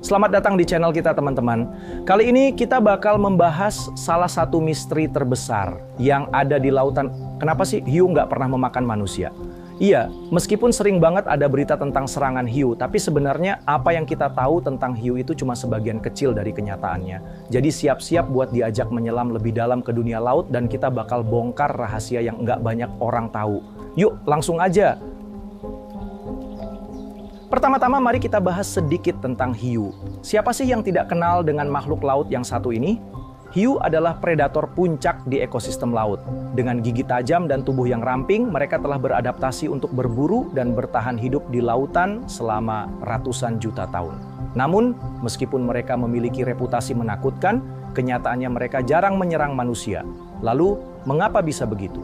Selamat datang di channel kita teman-teman. Kali ini kita bakal membahas salah satu misteri terbesar yang ada di lautan. Kenapa sih hiu nggak pernah memakan manusia? Iya, meskipun sering banget ada berita tentang serangan hiu, tapi sebenarnya apa yang kita tahu tentang hiu itu cuma sebagian kecil dari kenyataannya. Jadi siap-siap buat diajak menyelam lebih dalam ke dunia laut dan kita bakal bongkar rahasia yang nggak banyak orang tahu. Yuk, langsung aja. Pertama-tama mari kita bahas sedikit tentang hiu. Siapa sih yang tidak kenal dengan makhluk laut yang satu ini? Hiu adalah predator puncak di ekosistem laut. Dengan gigi tajam dan tubuh yang ramping, mereka telah beradaptasi untuk berburu dan bertahan hidup di lautan selama ratusan juta tahun. Namun, meskipun mereka memiliki reputasi menakutkan, kenyataannya mereka jarang menyerang manusia. Lalu, mengapa bisa begitu?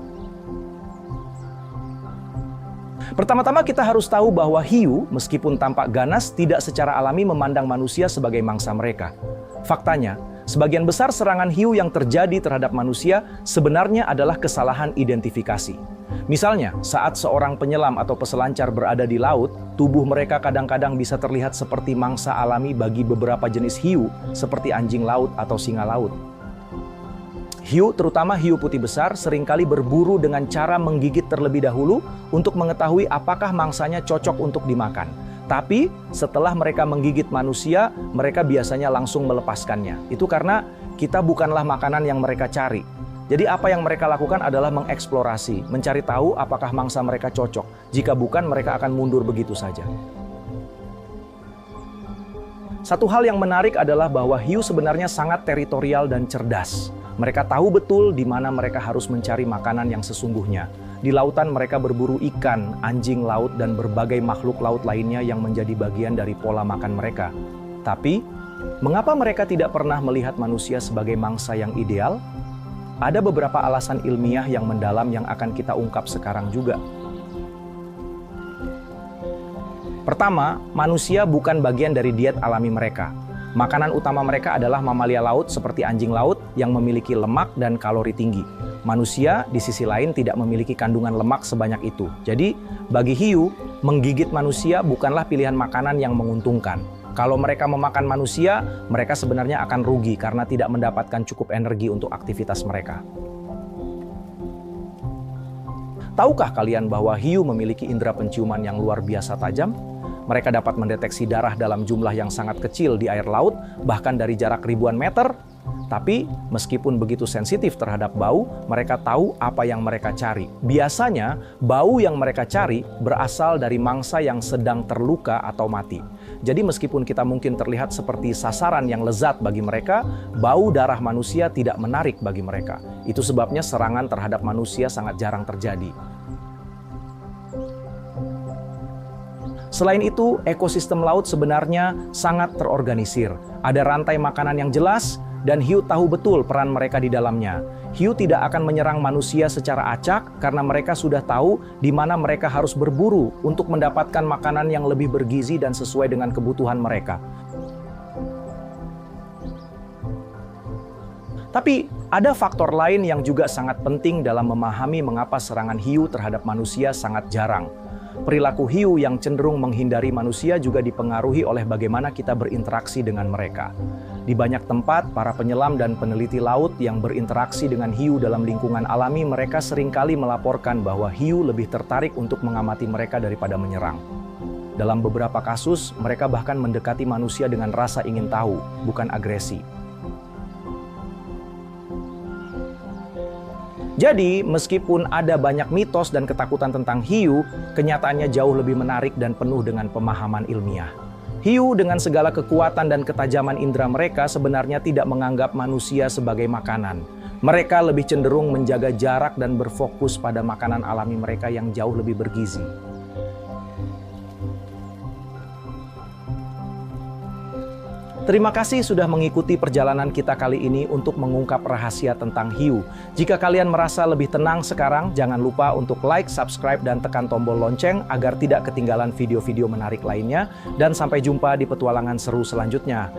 Pertama-tama kita harus tahu bahwa hiu, meskipun tampak ganas, tidak secara alami memandang manusia sebagai mangsa mereka. Faktanya, sebagian besar serangan hiu yang terjadi terhadap manusia sebenarnya adalah kesalahan identifikasi. Misalnya, saat seorang penyelam atau peselancar berada di laut, tubuh mereka kadang-kadang bisa terlihat seperti mangsa alami bagi beberapa jenis hiu, seperti anjing laut atau singa laut. Hiu, terutama hiu putih besar, seringkali berburu dengan cara menggigit terlebih dahulu untuk mengetahui apakah mangsanya cocok untuk dimakan. Tapi, setelah mereka menggigit manusia, mereka biasanya langsung melepaskannya. Itu karena kita bukanlah makanan yang mereka cari. Jadi apa yang mereka lakukan adalah mengeksplorasi, mencari tahu apakah mangsa mereka cocok. Jika bukan, mereka akan mundur begitu saja. Satu hal yang menarik adalah bahwa hiu sebenarnya sangat teritorial dan cerdas. Mereka tahu betul di mana mereka harus mencari makanan yang sesungguhnya. Di lautan mereka berburu ikan, anjing laut, dan berbagai makhluk laut lainnya yang menjadi bagian dari pola makan mereka. Tapi, mengapa mereka tidak pernah melihat manusia sebagai mangsa yang ideal? Ada beberapa alasan ilmiah yang mendalam yang akan kita ungkap sekarang juga. Pertama, manusia bukan bagian dari diet alami mereka. Makanan utama mereka adalah mamalia laut seperti anjing laut yang memiliki lemak dan kalori tinggi. Manusia di sisi lain tidak memiliki kandungan lemak sebanyak itu. Jadi, bagi hiu, menggigit manusia bukanlah pilihan makanan yang menguntungkan. Kalau mereka memakan manusia, mereka sebenarnya akan rugi karena tidak mendapatkan cukup energi untuk aktivitas mereka. Tahukah kalian bahwa hiu memiliki indera penciuman yang luar biasa tajam? Mereka dapat mendeteksi darah dalam jumlah yang sangat kecil di air laut, bahkan dari jarak ribuan meter. Tapi, meskipun begitu sensitif terhadap bau, mereka tahu apa yang mereka cari. Biasanya, bau yang mereka cari berasal dari mangsa yang sedang terluka atau mati. Jadi meskipun kita mungkin terlihat seperti sasaran yang lezat bagi mereka, bau darah manusia tidak menarik bagi mereka. Itu sebabnya serangan terhadap manusia sangat jarang terjadi. Selain itu, ekosistem laut sebenarnya sangat terorganisir. Ada rantai makanan yang jelas, dan hiu tahu betul peran mereka di dalamnya. Hiu tidak akan menyerang manusia secara acak karena mereka sudah tahu di mana mereka harus berburu untuk mendapatkan makanan yang lebih bergizi dan sesuai dengan kebutuhan mereka. Tapi, ada faktor lain yang juga sangat penting dalam memahami mengapa serangan hiu terhadap manusia sangat jarang. Perilaku hiu yang cenderung menghindari manusia juga dipengaruhi oleh bagaimana kita berinteraksi dengan mereka. Di banyak tempat, para penyelam dan peneliti laut yang berinteraksi dengan hiu dalam lingkungan alami, mereka seringkali melaporkan bahwa hiu lebih tertarik untuk mengamati mereka daripada menyerang. Dalam beberapa kasus, mereka bahkan mendekati manusia dengan rasa ingin tahu, bukan agresi. Jadi, meskipun ada banyak mitos dan ketakutan tentang hiu, kenyataannya jauh lebih menarik dan penuh dengan pemahaman ilmiah. Hiu dengan segala kekuatan dan ketajaman indera mereka sebenarnya tidak menganggap manusia sebagai makanan. Mereka lebih cenderung menjaga jarak dan berfokus pada makanan alami mereka yang jauh lebih bergizi. Terima kasih sudah mengikuti perjalanan kita kali ini untuk mengungkap rahasia tentang hiu. Jika kalian merasa lebih tenang sekarang, jangan lupa untuk like, subscribe, dan tekan tombol lonceng agar tidak ketinggalan video-video menarik lainnya. Dan sampai jumpa di petualangan seru selanjutnya.